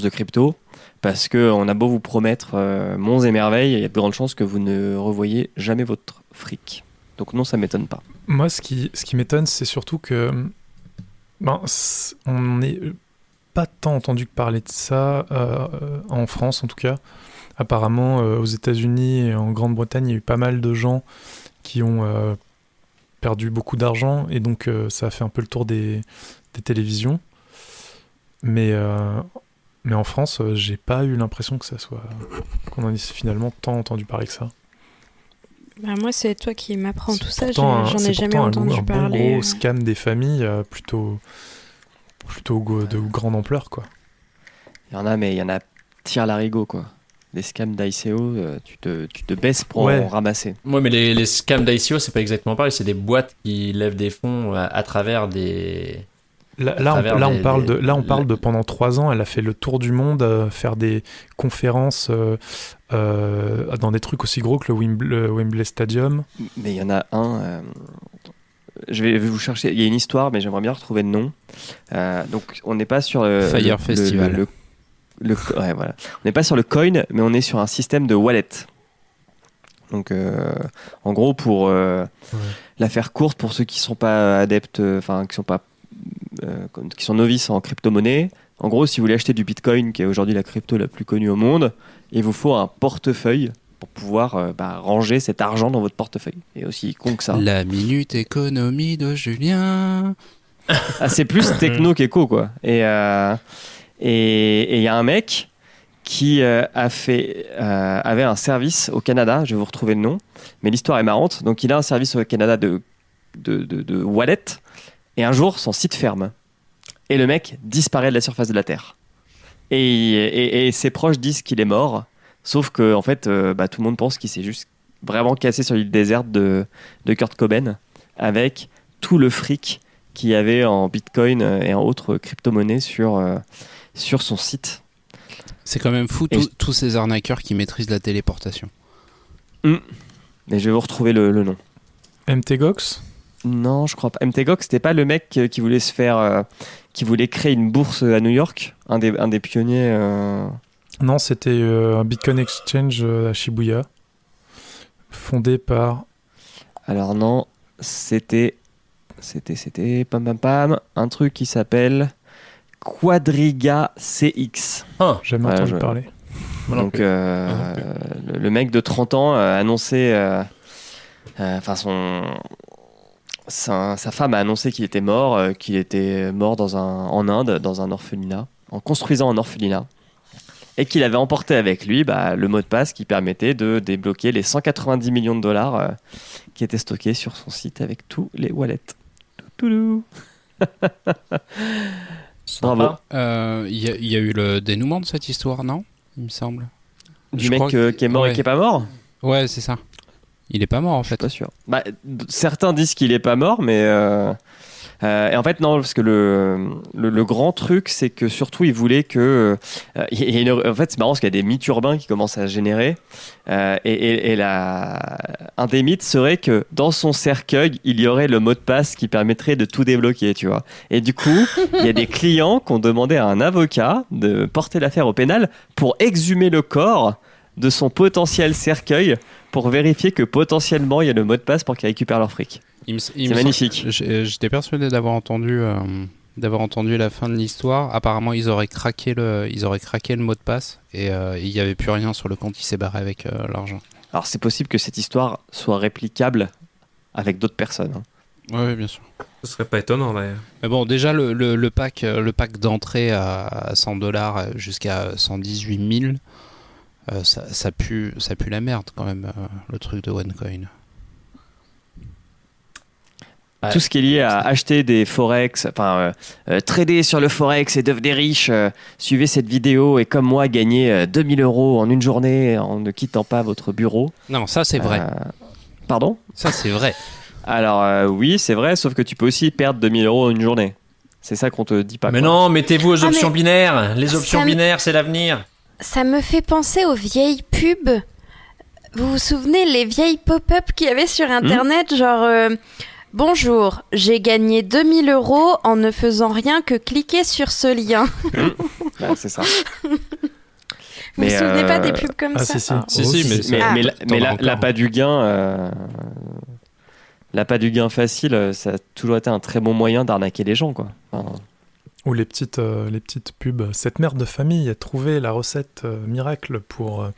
de crypto. Parce qu'on a beau vous promettre monts et merveilles, il y a de grandes chances que vous ne revoyez jamais votre fric. Donc non, ça ne m'étonne pas. Moi, ce qui m'étonne, c'est surtout que on n'est pas tant entendu parler de ça en France, en tout cas. Apparemment, aux États-Unis et en Grande-Bretagne, il y a eu pas mal de gens qui ont perdu beaucoup d'argent et donc ça a fait un peu le tour des télévisions. Mais en France, j'ai pas eu l'impression que qu'on en ait finalement tant entendu parler que ça. Bah, moi, c'est toi qui m'apprends tout ça. Pourtant, J'en ai jamais pourtant entendu un parler. bon gros scam des familles, plutôt de grande ampleur, quoi. Il y en a, mais il y en a tire l'arigot, quoi. Les scams d'ICO, tu te baisses pour en ramasser. Ouais, mais les scams d'ICO, c'est pas exactement pareil. C'est des boîtes qui lèvent des fonds à travers des. Là, on parle de pendant 3 ans, elle a fait le tour du monde, faire des conférences dans des trucs aussi gros que le Wembley Stadium. Mais il y en a un. Je vais vous chercher. Il y a une histoire, mais j'aimerais bien retrouver le nom. Donc, on n'est pas sur le Fire Festival. Ouais, voilà. On n'est pas sur le coin, mais on est sur un système de wallet. Donc, en gros, pour la faire courte, pour ceux qui sont pas adeptes, qui sont novices en crypto-monnaie, en gros, si vous voulez acheter du Bitcoin, qui est aujourd'hui la crypto la plus connue au monde, il vous faut un portefeuille pour pouvoir ranger cet argent dans votre portefeuille. Et aussi con que ça. La minute économie de Julien. Ah, c'est plus techno qu'éco, quoi. Et il y a un mec qui avait un service au Canada, je vais vous retrouver le nom, mais l'histoire est marrante. Donc il a un service au Canada de wallet, et un jour son site ferme. Et le mec disparaît de la surface de la Terre. Et ses proches disent qu'il est mort, sauf que en fait, tout le monde pense qu'il s'est juste vraiment cassé sur l'île déserte de Kurt Cobain, avec tout le fric qu'il y avait en Bitcoin et en autres crypto-monnaies sur son site. C'est quand même fou, tous ces arnaqueurs qui maîtrisent la téléportation. Mais je vais vous retrouver le nom. MTGOX ? Non, je crois pas. MTGOX, c'était pas le mec qui voulait qui voulait créer une bourse à New York, un des pionniers. Non, c'était un Bitcoin Exchange à Shibuya, fondé par. Alors non, c'était un truc qui s'appelle Quadriga CX. Jamais entendu parler. Donc le mec de 30 ans a annoncé, sa femme a annoncé qu'il était mort en Inde, dans un orphelinat, en construisant un orphelinat, et qu'il avait emporté avec lui le mot de passe qui permettait de débloquer les 190 millions de dollars qui étaient stockés sur son site avec tous les wallets. Touloulou. Bravo. Il y a eu le dénouement de cette histoire, non ? Il me semble. Du mec qui est mort et qui est pas mort ? Ouais, c'est ça. Il est pas mort en fait. Je suis pas sûr. Certains disent qu'il est pas mort, mais et en fait non, parce que le grand truc, c'est que surtout il voulait que en fait c'est marrant parce qu'il y a des mythes urbains qui commencent à se générer, et un des mythes serait que dans son cercueil il y aurait le mot de passe qui permettrait de tout débloquer, tu vois. Et du coup il y a des clients qui ont demandé à un avocat de porter l'affaire au pénal pour exhumer le corps de son potentiel cercueil pour vérifier que potentiellement il y a le mot de passe pour qu'ils récupèrent leur fric. C'est magnifique. J'étais persuadé d'avoir entendu la fin de l'histoire. Apparemment, ils auraient craqué le mot de passe et il n'y avait plus rien sur le compte. Il s'est barré avec l'argent. Alors c'est possible que cette histoire soit réplicable avec d'autres personnes. Oui, bien sûr. Ce serait pas étonnant d'ailleurs. Mais bon, déjà le pack d'entrée à $100 jusqu'à 118 000. Ça pue la merde quand même, le truc de OneCoin. Ouais. Tout ce qui est lié à acheter des forex, trader sur le forex et devenir riche, suivez cette vidéo et comme moi gagner 2000 € en une journée en ne quittant pas votre bureau. Non, ça c'est vrai. Pardon ? Ça c'est vrai. Alors oui, c'est vrai, sauf que tu peux aussi perdre 2000 € en une journée. C'est ça qu'on te dit pas. Mais quoi. non, mettez-vous aux options binaires. Les options binaires, c'est l'avenir. Ça me fait penser aux vieilles pubs. Vous vous souvenez, les vieilles pop-up qu'il y avait sur Internet, genre bonjour, j'ai gagné 2000 € en ne faisant rien que cliquer sur ce lien. Ouais, c'est ça. Vous vous souvenez pas des pubs comme ça? Mais l'appât du gain, l'appât du gain facile, ça a toujours été un très bon moyen d'arnaquer les gens, quoi. Ou les petites pubs. Cette mère de famille a trouvé la recette miracle pour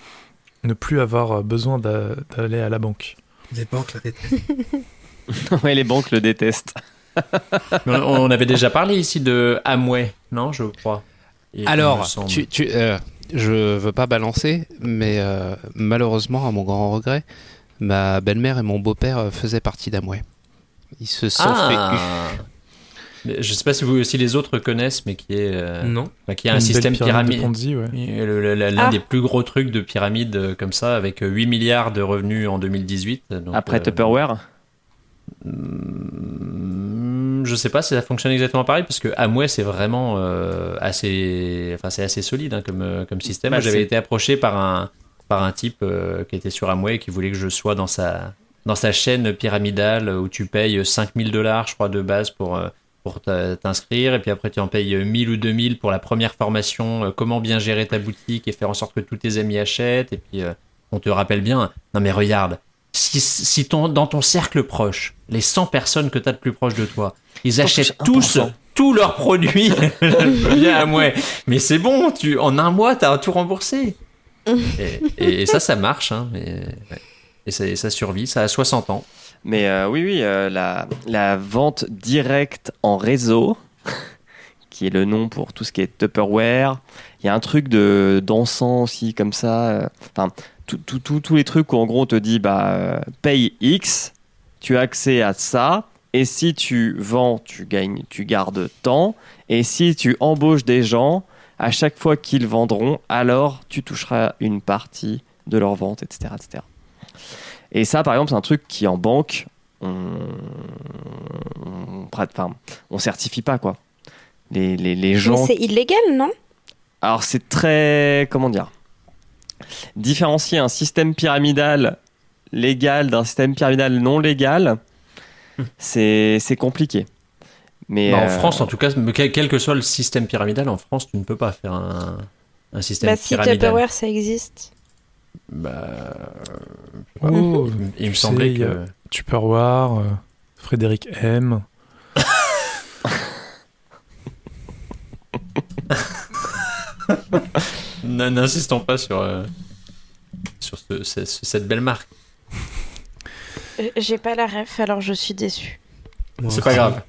ne plus avoir besoin d'aller à la banque. Les banques la détestent. Ouais, les banques le détestent. Mais on avait déjà parlé ici de Amway, non, je crois. Il me Alors, semble. je veux pas balancer, mais malheureusement, à mon grand regret, ma belle-mère et mon beau-père faisaient partie d'Amway. Ils se sont fait Mais je sais pas si les autres connaissent, mais qui est Non. qui a un Une système belle pyramide pyramide. de Ponzi, ouais. Et l'un des plus gros trucs de pyramide comme ça, avec 8 milliards de revenus en 2018. Donc, Après Tupperware. je sais pas si ça fonctionne exactement pareil, parce que Amway c'est vraiment c'est assez solide hein, comme système. Bah, Moi, j'avais c'est- été approché par un type qui était sur Amway et qui voulait que je sois dans sa chaîne pyramidale où tu payes $5,000 je crois de base pour t'inscrire, et puis après tu en payes 1 000 ou 2 000 pour la première formation, comment bien gérer ta boutique et faire en sorte que tous tes amis achètent, et puis on te rappelle bien, non mais regarde, si dans ton cercle proche, les 100 personnes que tu as de plus proche de toi, ils achètent tous leurs produits via Amway, mais c'est bon, en un mois tu as tout remboursé. et ça marche, hein, mais, ouais. Et ça survit, ça a 60 ans. Mais oui, la vente directe en réseau, qui est le nom pour tout ce qui est Tupperware. Il y a un truc d'encens aussi, comme ça. Enfin, tous les trucs où en gros on te dit paye X, tu as accès à ça, et si tu vends, tu gardes tant, et si tu embauches des gens, à chaque fois qu'ils vendront, alors tu toucheras une partie de leur vente, etc., etc. Et ça, par exemple, c'est un truc qui en banque, on certifie pas, quoi. Les gens. Mais c'est illégal, non? Alors c'est très, comment dire, différencier un système pyramidal légal d'un système pyramidal non légal, c'est compliqué. Mais En France, en tout cas, quel que soit le système pyramidal, en France, tu ne peux pas faire un système Bah, si pyramidal. Tupperware, ça existe. Oh, Il me tu semblait sais, il y a que... Tupperware, Frédéric M. N'insistons pas sur cette belle marque. J'ai pas la ref, alors je suis déçue. C'est pas grave.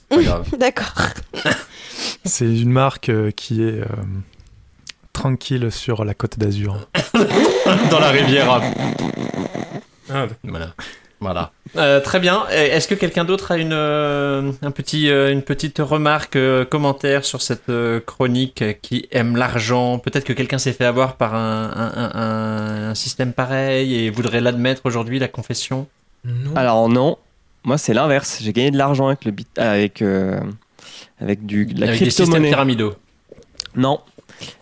Pas grave. D'accord. C'est une marque qui est tranquille sur la Côte d'Azur. Dans la Riviera. Ah, Voilà. Très bien. Est-ce que quelqu'un d'autre a une petite remarque, commentaire sur cette chronique qui aime l'argent? Peut-être que quelqu'un s'est fait avoir par un système pareil et voudrait l'admettre aujourd'hui, la confession. non. alors non, moi c'est l'inverse. J'ai gagné de l'argent avec avec de la Avec des systèmes crypto-monnaie. pyramidaux. Non.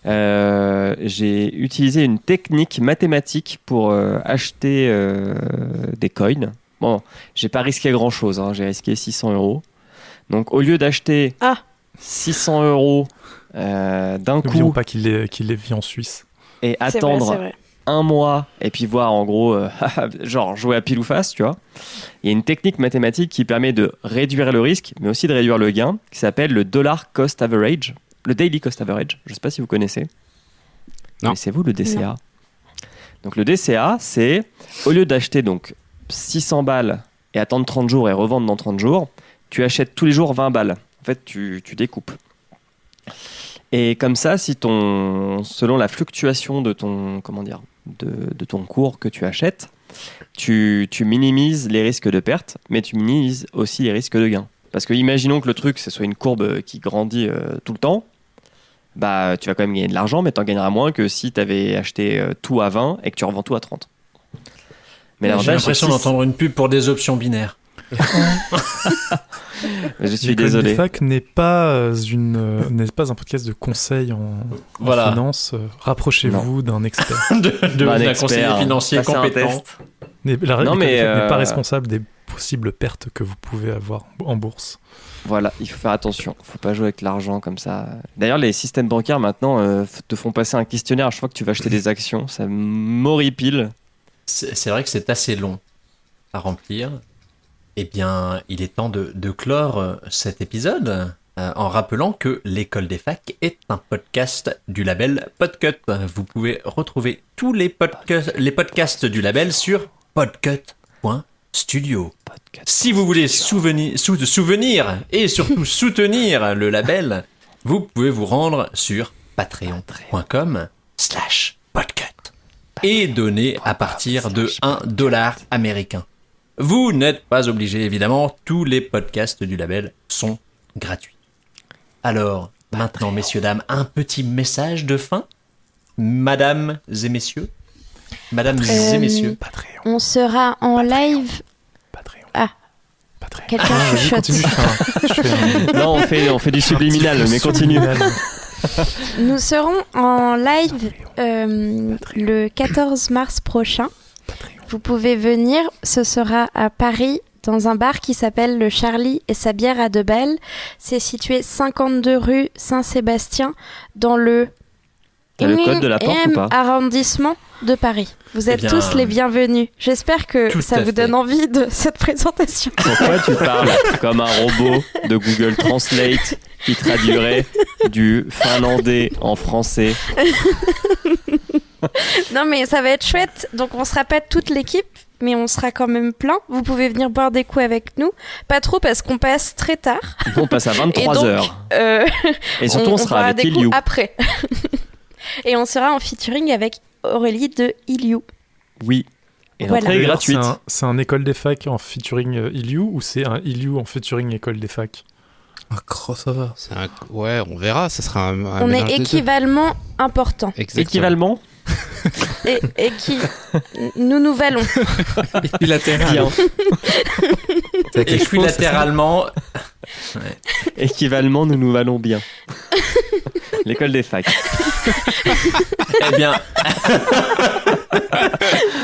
J'ai utilisé une technique mathématique pour acheter des coins. Bon, j'ai pas risqué grand chose, hein, j'ai risqué 600 €. Donc au lieu d'acheter 600 € d'un N'oublions coup pas qu'il vit en Suisse. et C'est attendre vrai. un mois et puis voir en gros, genre jouer à pile ou face, tu vois. Il y a une technique mathématique qui permet de réduire le risque, mais aussi de réduire le gain, qui s'appelle le dollar cost average, le daily cost average. Je sais pas si vous connaissez. Non. Connaissez-vous le DCA? Non. Donc le DCA, c'est au lieu d'acheter donc 600 balles et attendre 30 jours et revendre dans 30 jours, tu achètes tous les jours 20 balles. En fait, tu découpes. Et comme ça, selon la fluctuation de ton, de ton cours que tu achètes, tu minimises les risques de perte, mais tu minimises aussi les risques de gain. Parce que imaginons que le truc, ce soit une courbe qui grandit tout le temps, bah tu vas quand même gagner de l'argent, mais tu en gagneras moins que si tu avais acheté tout à 20 et que tu revends tout à 30. Mais J'ai l'avantage, l'impression c'est que d'entendre une pub pour des options binaires. je suis L'école désolé. des facs n'est pas un podcast de conseil en Voilà. finance. Rapprochez-vous d'un expert. Bah, un d'un expert, conseiller financier passer un compétent. test. L'école Non, des mais, facs n'est pas responsable des possibles pertes que vous pouvez avoir en bourse. Voilà, il faut faire attention. Faut pas jouer avec l'argent comme ça. D'ailleurs, les systèmes bancaires maintenant te font passer un questionnaire à chaque fois que tu vas acheter des actions. Ça m'horripile. C'est vrai que c'est assez long à remplir. Eh bien, il est temps de clore cet épisode en rappelant que l'École des facs est un podcast du label Podcut. Vous pouvez retrouver tous les podcasts du label sur podcut.fr. Studio. Si vous voulez souvenir et surtout soutenir le label, vous pouvez vous rendre sur patreon.com/podcut et donner à partir de $1 américain. Vous n'êtes pas obligé, évidemment, tous les podcasts du label sont gratuits. Alors, maintenant, messieurs, dames, un petit message de fin. Mesdames et messieurs. Mesdames et messieurs. On sera en live. Quelqu'un chuchote. Non, on fait du subliminal, mais continue. Nous serons en live le 14 mars prochain. Vous pouvez venir, ce sera à Paris, dans un bar qui s'appelle le Charlie et sa bière à 2 balles. C'est situé 52 rue Saint-Sébastien, dans le T'as le code de la porte ou pas arrondissement de Paris. Vous êtes tous les bienvenus. J'espère que ça vous donne envie de cette présentation. Pourquoi tu parles comme un robot de Google Translate qui traduirait du finlandais en français? Non mais ça va être chouette. Donc on sera pas toute l'équipe, mais on sera quand même plein. Vous pouvez venir boire des coups avec nous. Pas trop parce qu'on passe très tard. On passe à 23h. Et surtout on sera avec des Iliou. coups après. Et on sera en featuring avec Aurélie de Iliou. Oui. Et l'entrée est gratuite. C'est un école des facs en featuring Iliou ou c'est un Iliou en featuring école des facs? Un crossover. Ouais, on verra. Ça sera un on mélange est des équivalent important. Équivalent. Et qui nous valons. Équilatéral. Équilatéralement. Équivalent, nous valons bien. L'école des facs. Eh bien.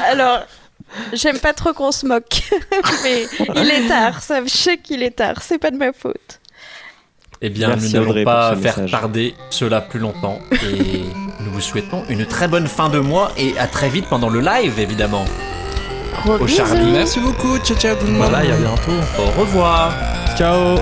Alors, j'aime pas trop qu'on se moque, mais il est tard. Sachez qu'il est tard. C'est pas de ma faute. Eh bien, Merci nous n'allons Audrey pas pour ce faire message. tarder cela plus longtemps et nous vous souhaitons une très bonne fin de mois et à très vite pendant le live, évidemment. Gros Au bisous. Charlie. Merci beaucoup. Ciao, ciao tout le monde. Voilà, à bientôt. Au revoir. Ciao.